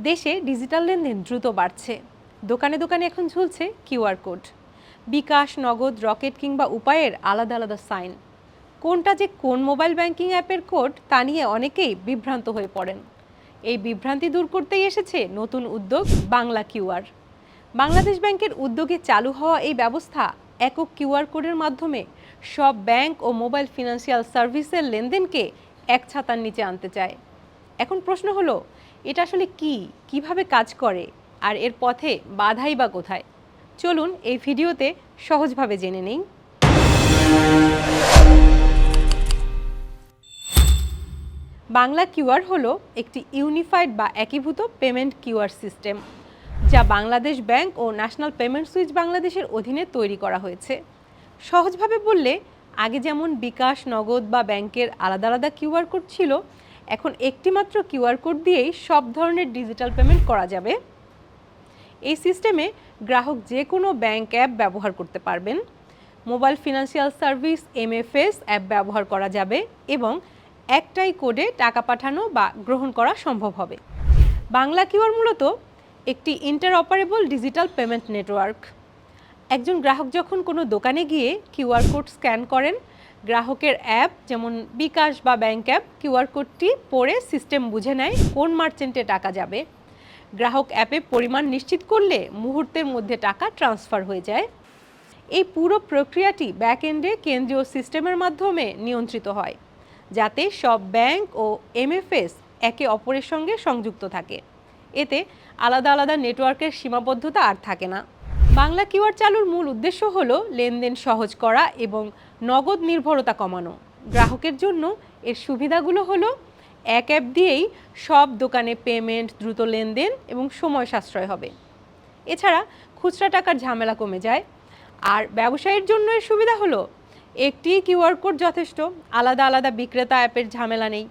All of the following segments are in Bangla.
দেশে ডিজিটাল লেনদেন দ্রুত বাড়ছে। দোকানে দোকানে এখন ঝুলছে কিউআর কোড। বিকাশ, নগদ, রকেট কিংবা উপায়ের আলাদা আলাদা সাইন। কোনটা যে কোন মোবাইল ব্যাংকিং অ্যাপের কোড তা নিয়ে অনেকেই বিভ্রান্ত হয়ে পড়েন। এই বিভ্রান্তি দূর করতেই এসেছে নতুন উদ্যোগ বাংলা কিউআর। বাংলাদেশ ব্যাংকের উদ্যোগে চালু হওয়া এই ব্যবস্থা একক কিউআর কোডের মাধ্যমে সব ব্যাংক ও মোবাইল ফিনান্সিয়াল সার্ভিসের লেনদেনকে এক ছাতার নিচে আনতে চায়। এখন প্রশ্ন হলো, এটা আসলে কিভাবে কাজ করে, আর এর পথে বাধাই বা কোথায়? চলুন এই ভিডিওতে সহজভাবে জেনে নেই। বাংলা কিউআর হলো একটি ইউনিফাইড বা একীভূত পেমেন্ট কিউআর সিস্টেম, যা বাংলাদেশ ব্যাংক ও ন্যাশনাল পেমেন্ট সুইচ বাংলাদেশের অধীনে তৈরি করা হয়েছে। সহজভাবে বললে, আগে যেমন বিকাশ, নগদ বা ব্যাংকের আলাদা আলাদা কিউআর কোড ছিল, এখন একটি মাত্র কিউআর কোড দিয়েই সব ধরনের ডিজিটাল পেমেন্ট করা যাবে। এই সিস্টেমে গ্রাহক যে কোনো ব্যাংক অ্যাপ ব্যবহার করতে পারবেন, mobile financial service MFS app ব্যবহার করা যাবে এবং একটাই কোডে টাকা পাঠানো বা গ্রহণ করা সম্ভব হবে। বাংলা কিউআর মূলত একটি ইন্টারঅপারেবল ডিজিটাল পেমেন্ট নেটওয়ার্ক। একজন গ্রাহক যখন কোনো দোকানে গিয়ে কিউআর কোড স্ক্যান করেন, গ্রাহকের অ্যাপ যেমন বিকাশ বা ব্যাংক অ্যাপ কিউআর কোডটি পড়ে সিস্টেম বুঝে নেয় কোন মার্চেন্টে টাকা যাবে। গ্রাহক অ্যাপে পরিমাণ নিশ্চিত করলে মুহূর্তের মধ্যে টাকা ট্রান্সফার হয়ে যায়। এই পুরো প্রক্রিয়াটি ব্যাক এন্ডে কেন্দ্রীয় সিস্টেমের মাধ্যমে নিয়ন্ত্রিত হয়, যাতে সব ব্যাংক ও MFS একে অপরের সঙ্গে সংযুক্ত থাকে। এতে আলাদা আলাদা নেটওয়ার্কের সীমাবদ্ধতা আর থাকে না। বাংলা কিউআর চালুর মূল উদ্দেশ্য হলো লেনদেন সহজ করা এবং নগদ নির্ভরতা কমানো। গ্রাহকের জন্য এর সুবিধাগুলো হলো, এক অ্যাপ দিয়েই সব দোকানে পেমেন্ট, দ্রুত লেনদেন এবং সময় সাশ্রয় হবে। এছাড়া খুচরা টাকার ঝামেলা কমে যায়। আর ব্যবসায়ীর জন্য এর সুবিধা হলো, একটি কিউআর কোড যথেষ্ট, আলাদা আলাদা বিক্রেতা অ্যাপের ঝামেলা নেই,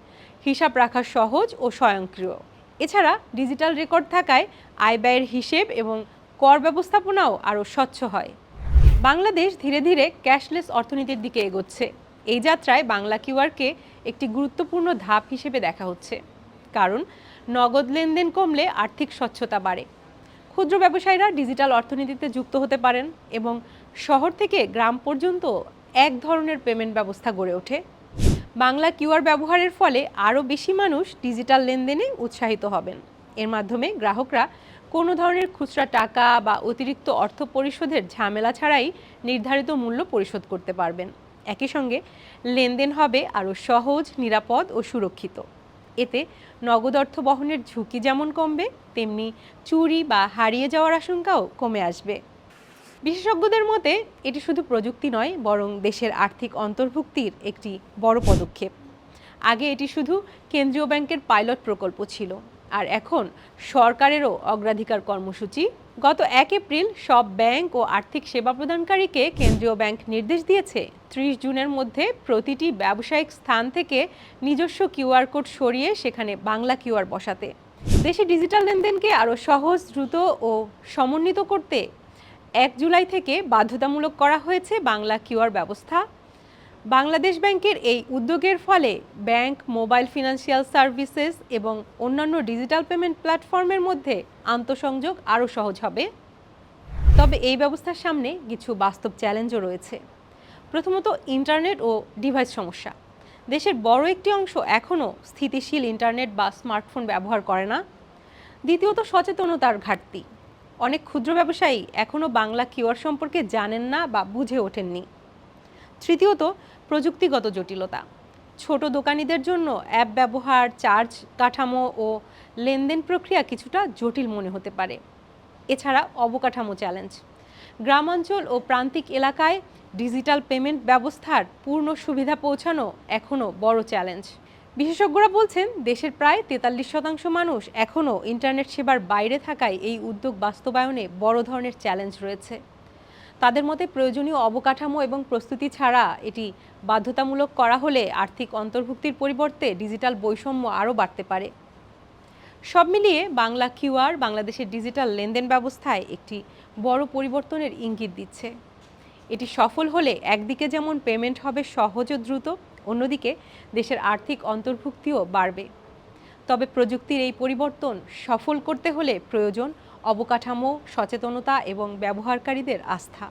হিসাব রাখা সহজ ও স্বয়ংক্রিয়। এছাড়া ডিজিটাল রেকর্ড থাকায় আয় ব্যয়ের হিসেব এবং কর ব্যবস্থাপনাও আরও স্বচ্ছ হয়। বাংলাদেশ ধীরে ধীরে ক্যাশলেস অর্থনীতির দিকে এগোচ্ছে। এই যাত্রায় বাংলা কিউআরকে একটি গুরুত্বপূর্ণ ধাপ হিসেবে দেখা হচ্ছে, কারণ নগদ লেনদেন কমলে আর্থিক স্বচ্ছতা বাড়ে, ক্ষুদ্র ব্যবসায়ীরা ডিজিটাল অর্থনীতিতে যুক্ত হতে পারেন এবং শহর থেকে গ্রাম পর্যন্ত এক ধরনের পেমেন্ট ব্যবস্থা গড়ে ওঠে। বাংলা কিউআর ব্যবহারের ফলে আরও বেশি মানুষ ডিজিটাল লেনদেনে উৎসাহিত হবেন। এর মাধ্যমে গ্রাহকরা কোনো ধরনের খুচরা টাকা বা অতিরিক্ত অর্থ পরিশোধের ঝামেলা ছাড়াই নির্ধারিত মূল্য পরিশোধ করতে পারবেন। একই সঙ্গে লেনদেন হবে আরও সহজ, নিরাপদ ও সুরক্ষিত। এতে নগদ অর্থ বহনের ঝুঁকি যেমন কমবে, তেমনি চুরি বা হারিয়ে যাওয়ার আশঙ্কাও কমে আসবে। বিশেষজ্ঞদের মতে এটি শুধু প্রযুক্তি নয়, বরং দেশের আর্থিক অন্তর্ভুক্তির একটি বড় পদক্ষেপ। আগে এটি শুধু কেন্দ্রীয় ব্যাংকের পাইলট প্রকল্প ছিল, আর এখন সরকারেরও অগ্রাধিকার কর্মসূচি। গত 1 এপ্রিল সব ব্যাংক ও আর্থিক সেবা প্রদানকারীকে কেন্দ্রীয় ব্যাংক নির্দেশ দিয়েছে 30 জুনের মধ্যে প্রতিটি ব্যবসায়িক স্থান থেকে নিজস্ব কিউআর কোড সরিয়ে সেখানে বাংলা কিউআর বসাতে। দেশে ডিজিটাল লেনদেনকে আরও সহজ, দ্রুত ও সমন্বিত করতে 1 জুলাই থেকে বাধ্যতামূলক করা হয়েছে বাংলা কিউআর ব্যবস্থা। বাংলাদেশ ব্যাংকের এই উদ্যোগের ফলে ব্যাংক, মোবাইল ফিনান্সিয়াল সার্ভিসেস এবং অন্যান্য ডিজিটাল পেমেন্ট প্ল্যাটফর্মের মধ্যে আন্তঃসংযোগ আরও সহজ হবে। তবে এই ব্যবস্থার সামনে কিছু বাস্তব চ্যালেঞ্জও রয়েছে। প্রথমত, ইন্টারনেট ও ডিভাইস সমস্যা। দেশের বড় একটি অংশ এখনও স্থিতিশীল ইন্টারনেট বা স্মার্টফোন ব্যবহার করে না। দ্বিতীয়ত, সচেতনতার ঘাটতি। অনেক ক্ষুদ্র ব্যবসায়ী এখনও বাংলা কিউআর সম্পর্কে জানেন না বা বুঝে ওঠেননি। তৃতীয়ত, প্রযুক্তিগত জটিলতা। ছোট দোকানিদের জন্য অ্যাপ ব্যবহার, চার্জ কাঠামো ও লেনদেন প্রক্রিয়া কিছুটা জটিল মনে হতে পারে। এছাড়া অবকাঠামো চ্যালেঞ্জ। গ্রামাঞ্চল ও প্রান্তিক এলাকায় ডিজিটাল পেমেন্ট ব্যবস্থার পূর্ণ সুবিধা পৌঁছানো এখনও বড় চ্যালেঞ্জ। বিশেষজ্ঞরা বলছেন, দেশের প্রায় 43% মানুষ এখনও ইন্টারনেট সেবার বাইরে থাকায় এই উদ্যোগ বাস্তবায়নে বড় ধরনের চ্যালেঞ্জ রয়েছে। তাদের মতে প্রয়োজনীয় অবকাঠামো এবং প্রস্তুতি ছাড়া এটি বাধ্যতামূলক করা হলে আর্থিক অন্তর্ভুক্তির পরিবর্তে ডিজিটাল বৈষম্য আরও বাড়তে পারে। সব মিলিয়ে বাংলা কিউআর বাংলাদেশের ডিজিটাল লেনদেন ব্যবস্থায় একটি বড় পরিবর্তনের ইঙ্গিত দিচ্ছে। এটি সফল হলে একদিকে যেমন পেমেন্ট হবে সহজ ও দ্রুত, অন্যদিকে দেশের আর্থিক অন্তর্ভুক্তিও বাড়বে। তবে প্রযুক্তির এই পরিবর্তন সফল করতে হলে প্রয়োজন অবকাঠামো, সচেতনতা এবং ব্যবহারকারীদের আস্থা।